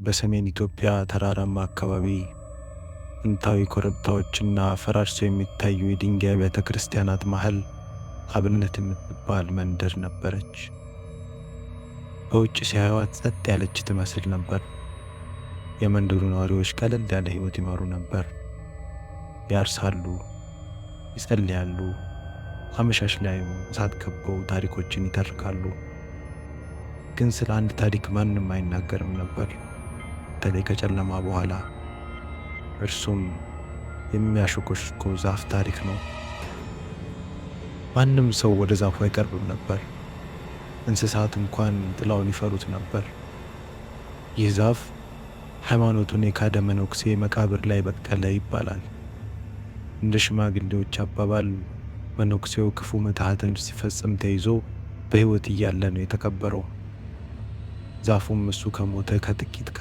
በሰሜን ኢትዮጵያ ተራራማ አካባቢ ጥንታዊ ኮረብታዎችና ፈራርሰው የሚታዩ የድንጋይ ቤተ ክርስቲያናት መሃል አብነት የምትባል መንደር ነበረች። በውጭ ሲያዩት ጸጥ ያለች ትመስል ነበር። የመንደሩ ነዋሪዎች ቀለል ያለ ሕይወት ይመሩ ነበር። ያርሳሉ፣ ይጸልያሉ፣ አመሻሽ ላይም እሳት ከበው ታሪኮችን ይተርካሉ። ግን ስለ አንድ ታሪክ ማንም አይናገርም ነበር፣ በተለይ ከጨለማ በኋላ። እርሱም የሚያሾኮሽኮው ዛፍ ታሪክ ነው። ማንም ሰው ወደ ዛፉ አይቀርብም ነበር። እንስሳት እንኳን ጥላውን ይፈሩት ነበር። ይህ ዛፍ ሃይማኖቱን የካደ መነኩሴ መቃብር ላይ በቀለ ይባላል። እንደ ሽማግሌዎች አባባል መነኩሴው ክፉ ምትሃትን ሲፈጽም ተይዞ በሕይወት እያለ ነው የተቀበረው። ዛፉም እሱ ከሞተ ከጥቂት